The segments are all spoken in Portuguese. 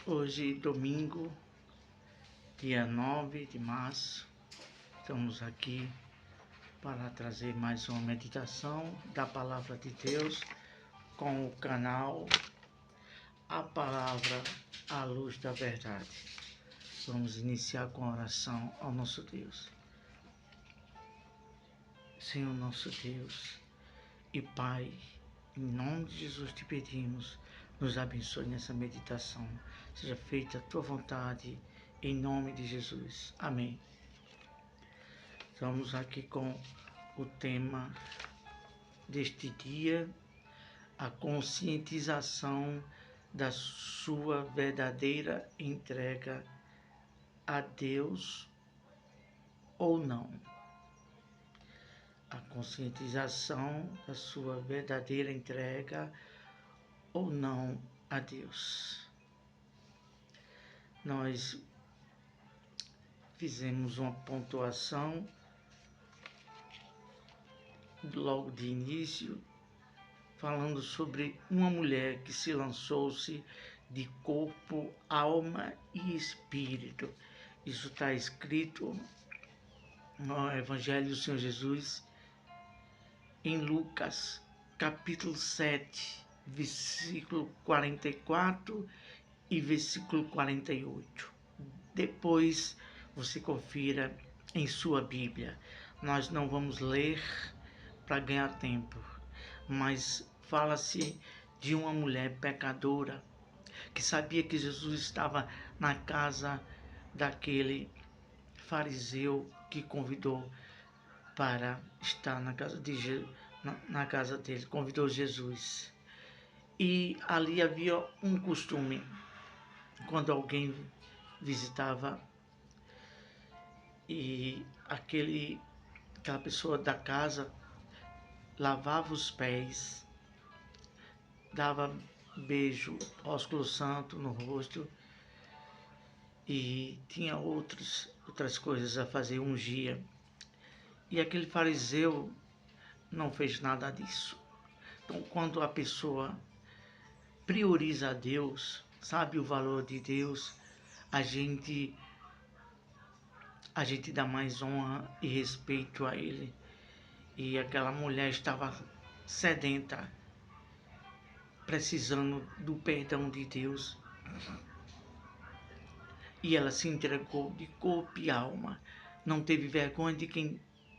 Hoje, domingo, dia 9 de março, estamos aqui para trazer mais uma meditação da Palavra de Deus com o canal A Palavra à Luz da Verdade. Vamos iniciar com a oração ao nosso Deus. Senhor nosso Deus e Pai, em nome de Jesus te pedimos, nos abençoe nessa meditação. Seja feita a tua vontade, em nome de Jesus. Amém. Estamos aqui com o tema deste dia, a conscientização da sua verdadeira entrega a Deus ou não. A conscientização da sua verdadeira entrega ou não a Deus. Nós fizemos uma pontuação logo de início, falando sobre uma mulher que se lançou-se de corpo, alma e espírito. Isso está escrito no Evangelho do Senhor Jesus, em Lucas, capítulo 7, versículo 44 e versículo 48. Depois você confira em sua Bíblia. Nós não vamos ler para ganhar tempo, mas fala-se de uma mulher pecadora que sabia que Jesus estava na casa daquele fariseu que convidou para estar na casa dele, convidou Jesus. E ali havia um costume, quando alguém visitava e aquela pessoa da casa lavava os pés, dava beijo, ósculo santo no rosto e tinha outras coisas a fazer, ungia. E aquele fariseu não fez nada disso. Então, quando a pessoa prioriza a Deus, sabe o valor de Deus, a gente dá mais honra e respeito a Ele. E aquela mulher estava sedenta, precisando do perdão de Deus. E ela se entregou de corpo e alma. Não teve vergonha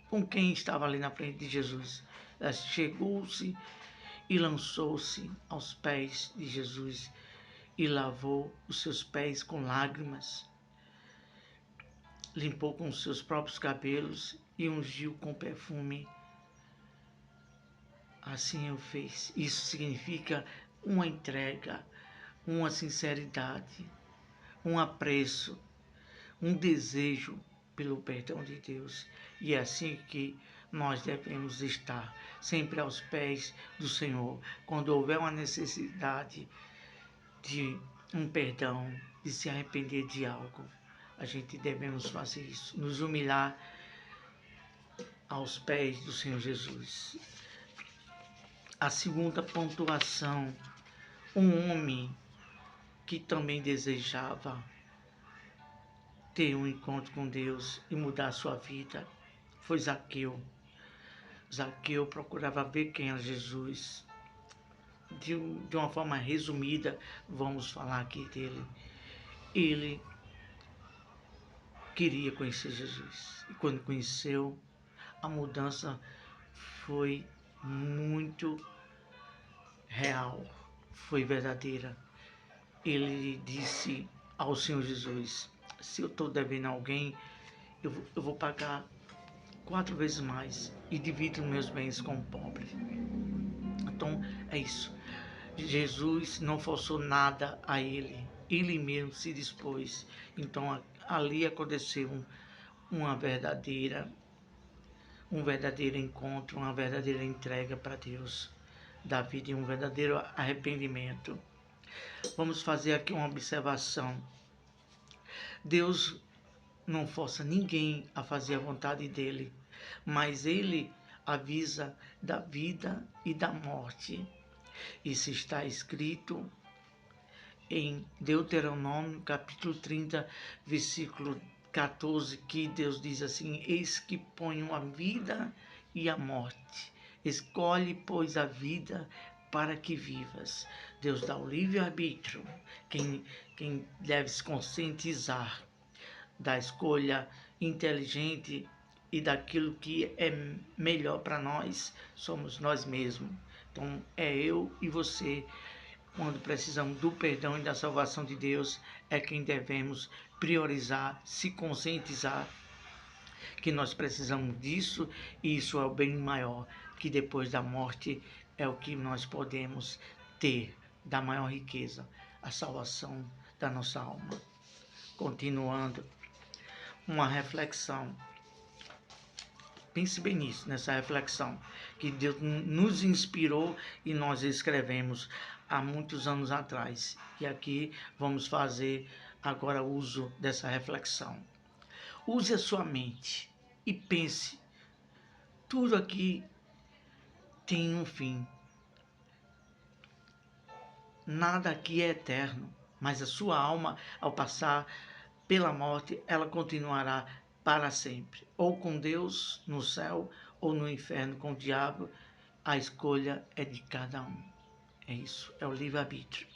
com quem estava ali na frente de Jesus. Ela chegou-se e lançou-se aos pés de Jesus e lavou os seus pés com lágrimas. Limpou com os seus próprios cabelos e ungiu com perfume. Assim eu fiz. Isso significa uma entrega, uma sinceridade, um apreço, um desejo pelo perdão de Deus. E é assim que nós devemos estar, sempre aos pés do Senhor. Quando houver uma necessidade de um perdão, de se arrepender de algo, a gente devemos fazer isso, nos humilhar aos pés do Senhor Jesus. A segunda pontuação, um homem que também desejava ter um encontro com Deus e mudar a sua vida, foi Zaqueu. Zaqueu procurava ver quem era Jesus. De uma forma resumida, vamos falar aqui dele. Ele queria conhecer Jesus. E quando conheceu, a mudança foi muito real, foi verdadeira. Ele disse ao Senhor Jesus: se eu estou devendo a alguém, eu vou pagar 4 vezes mais e divido meus bens com o pobre. Então é isso. Jesus não forçou nada a ele. Ele mesmo se dispôs. Então ali aconteceu um verdadeiro encontro, uma verdadeira entrega para Deus da vida e um verdadeiro arrependimento. Vamos fazer aqui uma observação. Deus não força ninguém a fazer a vontade dele, mas ele avisa da vida e da morte. Isso está escrito em Deuteronômio, capítulo 30, versículo 14, que Deus diz assim: eis que ponho a vida e a morte. Escolhe, pois, a vida para que vivas. Deus dá o livre-arbítrio. Quem deve se conscientizar da escolha inteligente e daquilo que é melhor para nós, somos nós mesmos. Então, é eu e você. Quando precisamos do perdão e da salvação de Deus, é quem devemos priorizar, se conscientizar que nós precisamos disso, e isso é o bem maior, que depois da morte é o que nós podemos ter da maior riqueza, a salvação da nossa alma. Continuando, uma reflexão. Pense bem nisso, nessa reflexão, que Deus nos inspirou e nós escrevemos há muitos anos atrás. E aqui vamos fazer agora uso dessa reflexão. Use a sua mente e pense. Tudo aqui tem um fim. Nada aqui é eterno, mas a sua alma, ao passar pela morte, ela continuará para sempre, ou com Deus no céu, ou no inferno com o diabo. A escolha é de cada um. É isso, é o livre-arbítrio.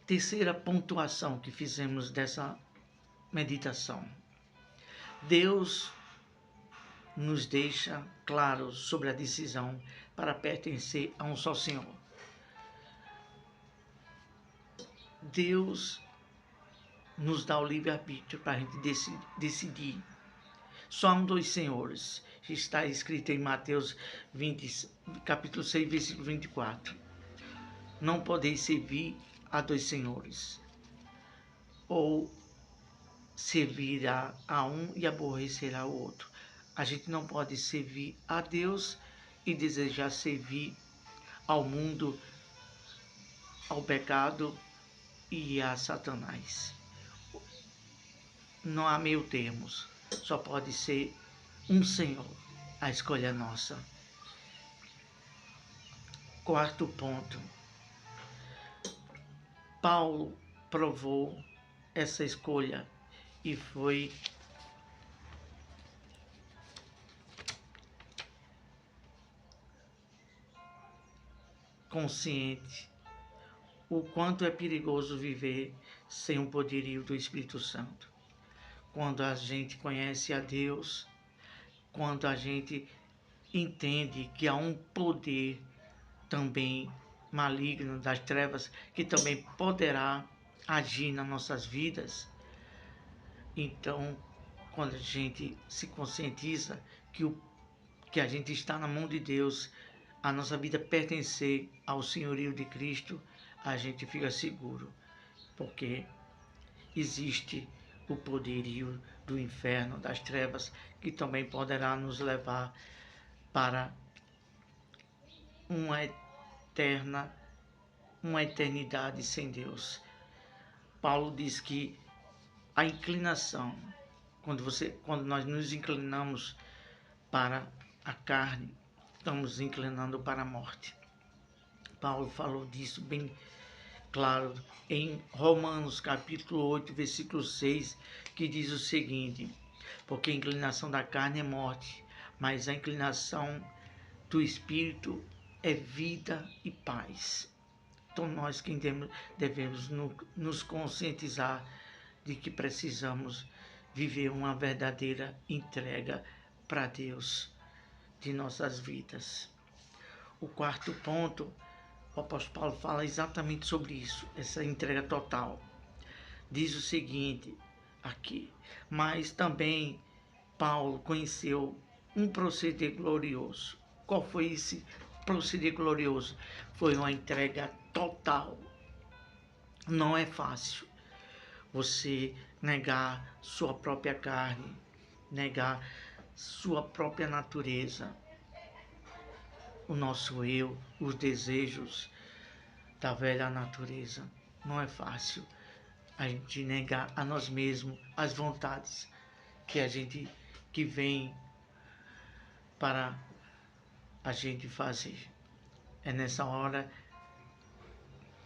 Terceira pontuação que fizemos dessa meditação. Deus nos deixa claro sobre a decisão para pertencer a um só Senhor. Deus nos dá o livre-arbítrio para a gente decidir. Só há dois senhores. Está escrito em Mateus 20, capítulo 6, versículo 24. Não podeis servir a dois senhores. Ou servir a um e aborrecer ao outro. A gente não pode servir a Deus e desejar servir ao mundo, ao pecado e a Satanás. Não há meio termos. Só pode ser um Senhor. A escolha é nossa. Quarto ponto. Paulo provou essa escolha e foi consciente o quanto é perigoso viver sem o poderio do Espírito Santo. Quando a gente conhece a Deus, quando a gente entende que há um poder também maligno das trevas que também poderá agir nas nossas vidas. Então, quando a gente se conscientiza que a gente está na mão de Deus, a nossa vida pertencer ao senhorio de Cristo, a gente fica seguro, porque existe o poderio do inferno, das trevas, que também poderá nos levar para uma eternidade sem Deus. Paulo diz que a inclinação, quando nós nos inclinamos para a carne, estamos inclinando para a morte. Paulo falou disso bem claro em Romanos capítulo 8, versículo 6, que diz o seguinte: porque a inclinação da carne é morte, mas a inclinação do Espírito é vida e paz. Então nós quem devemos nos conscientizar de que precisamos viver uma verdadeira entrega para Deus de nossas vidas. O quarto ponto, o apóstolo Paulo fala exatamente sobre isso, essa entrega total. Diz o seguinte aqui: mas também Paulo conheceu um proceder glorioso. Qual foi esse proceder glorioso? Foi uma entrega total. Não é fácil você negar sua própria carne, negar sua própria natureza, o nosso eu, os desejos da velha natureza. Não é fácil a gente negar a nós mesmos as vontades que vem para a gente fazer. É nessa hora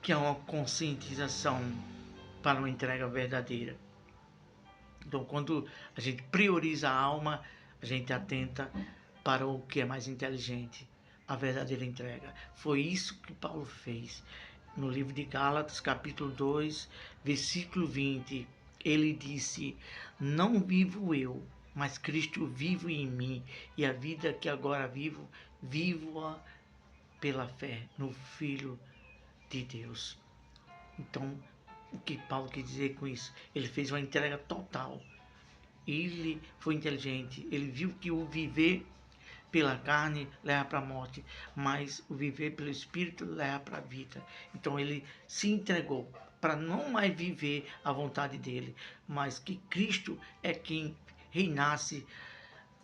que é uma conscientização para uma entrega verdadeira. Então, quando a gente prioriza a alma, a gente atenta para o que é mais inteligente, a verdadeira entrega. Foi isso que Paulo fez. No livro de Gálatas, capítulo 2, versículo 20, ele disse: não vivo eu, mas Cristo vive em mim, e a vida que agora vivo, vivo-a pela fé no Filho de Deus. Então, o que Paulo quer dizer com isso? Ele fez uma entrega total. Ele foi inteligente. Ele viu que o viver pela carne leva para a morte, mas o viver pelo Espírito leva para a vida. Então ele se entregou para não mais viver a vontade dele, mas que Cristo é quem reinasse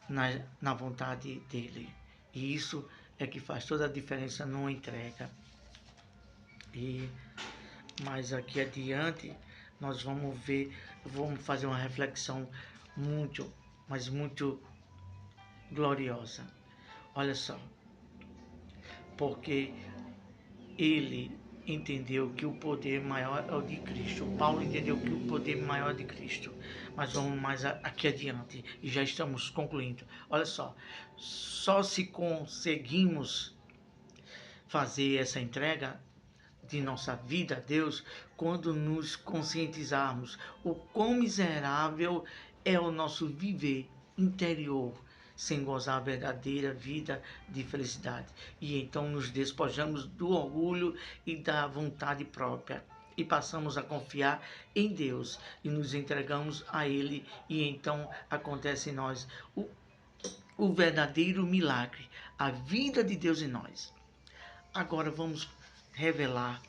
na vontade dele. E isso é que faz toda a diferença numa entrega. E mais aqui adiante nós vamos fazer uma reflexão muito, mas muito gloriosa. Olha só, porque ele entendeu que o poder maior é o de Cristo. Paulo entendeu que o poder maior é de Cristo. Mas vamos mais aqui adiante e já estamos concluindo. Olha só se conseguimos fazer essa entrega de nossa vida a Deus quando nos conscientizarmos o quão miserável é o nosso viver interior sem gozar a verdadeira vida de felicidade. E então nos despojamos do orgulho e da vontade própria e passamos a confiar em Deus e nos entregamos a Ele, e então acontece em nós o verdadeiro milagre, a vida de Deus em nós. Agora vamos revelar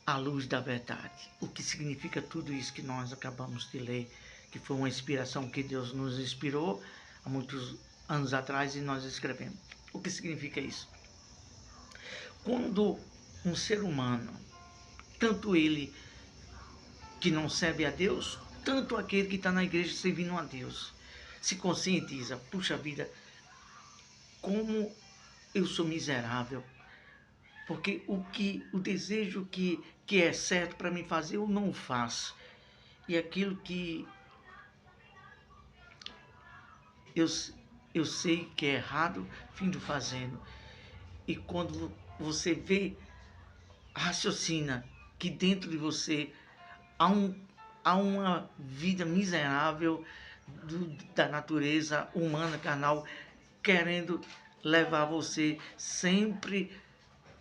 à luz da verdade o que significa tudo isso que nós acabamos de ler, que foi uma inspiração que Deus nos inspirou há muitos anos atrás e nós escrevemos. O que significa isso? Quando um ser humano, tanto ele que não serve a Deus, tanto aquele que está na igreja servindo a Deus, se conscientiza: puxa vida, como eu sou miserável, porque o desejo que é certo para mim fazer, eu não faço. E aquilo que eu sei que é errado, findo fazendo. E quando você vê, raciocina que dentro de você há uma vida miserável da natureza humana, carnal, querendo levar você sempre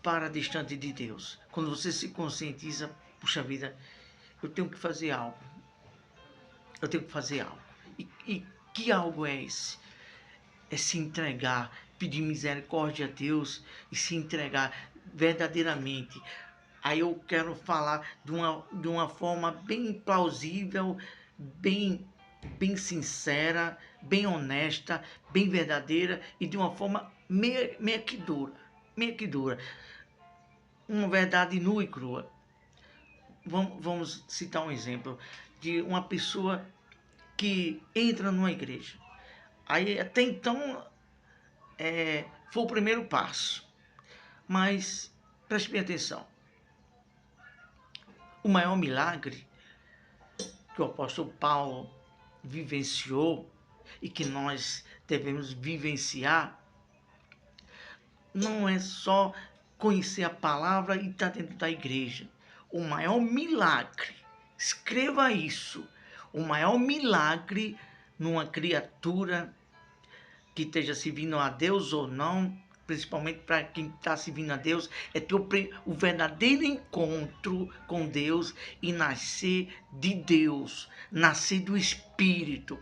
para distante de Deus. Quando você se conscientiza: puxa vida, eu tenho que fazer algo. Eu tenho que fazer algo. E que algo é esse? É se entregar, pedir misericórdia a Deus e se entregar verdadeiramente. Aí eu quero falar de uma forma bem plausível, bem sincera, bem honesta, bem verdadeira e de uma forma meio que dura. Uma verdade nua e crua. Vamos citar um exemplo de uma pessoa que entra numa igreja. Aí até então foi o primeiro passo. Mas preste bem atenção. O maior milagre que o apóstolo Paulo vivenciou e que nós devemos vivenciar não é só conhecer a palavra e estar dentro da igreja. O maior milagre, escreva isso, o maior milagre numa criatura que esteja servindo a Deus ou não, principalmente para quem está servindo a Deus, é ter o verdadeiro encontro com Deus e nascer de Deus, nascer do Espírito.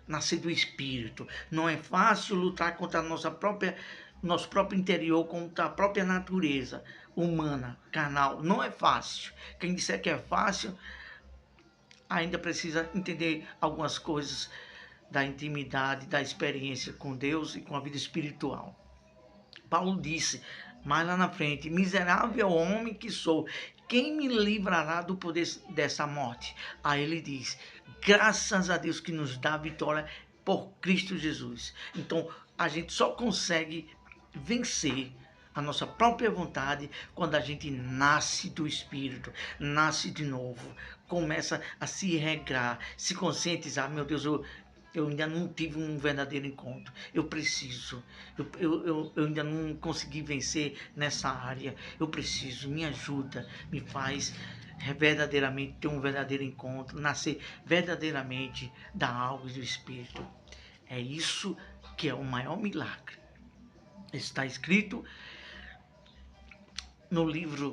Nascer do Espírito. Não é fácil lutar contra a nosso próprio interior, contra a própria natureza humana, carnal. Não é fácil. Quem disser que é fácil, ainda precisa entender algumas coisas da intimidade, da experiência com Deus e com a vida espiritual. Paulo disse mais lá na frente: miserável homem que sou, quem me livrará do poder dessa morte? Aí ele diz: graças a Deus que nos dá a vitória por Cristo Jesus. Então a gente só consegue vencer a nossa própria vontade, quando a gente nasce do Espírito, nasce de novo, começa a se regrar, se conscientizar, meu Deus, eu ainda não tive um verdadeiro encontro, eu preciso, eu ainda não consegui vencer nessa área, eu preciso, me ajuda, me faz verdadeiramente ter um verdadeiro encontro, nascer verdadeiramente da alma e do Espírito. É isso que é o maior milagre. Está escrito no livro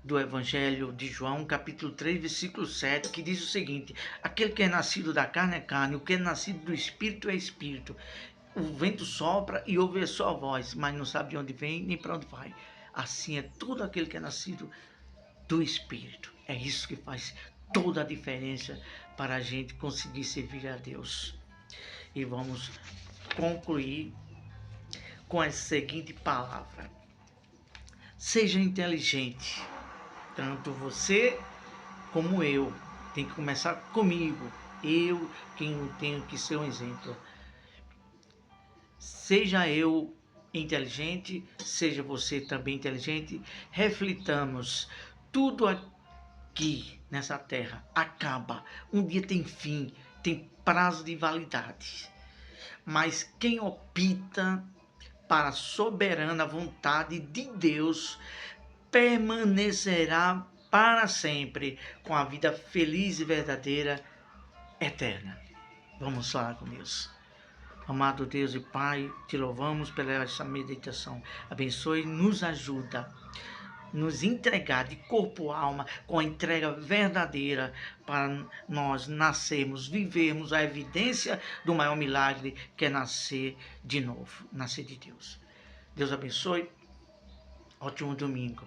do Evangelho de João, capítulo 3, versículo 7, que diz o seguinte: aquele que é nascido da carne é carne, o que é nascido do Espírito é Espírito. O vento sopra e ouve a sua voz, mas não sabe de onde vem nem para onde vai. Assim é todo aquele que é nascido do Espírito. É isso que faz toda a diferença para a gente conseguir servir a Deus. E vamos concluir com a seguinte palavra: seja inteligente. Tanto você como eu. Tem que começar comigo. Eu quem tenho que ser um exemplo. Seja eu inteligente, seja você também inteligente. Reflitamos. Tudo aqui nessa terra acaba. Um dia tem fim, tem prazo de validade. Mas quem opta para a soberana vontade de Deus permanecerá para sempre com a vida feliz e verdadeira, eterna. Vamos falar com Deus. Amado Deus e Pai, te louvamos pela essa meditação. Abençoe, nos ajuda, nos entregar de corpo e alma com a entrega verdadeira para nós nascermos, vivermos a evidência do maior milagre que é nascer de novo, nascer de Deus. Deus abençoe. Ótimo domingo.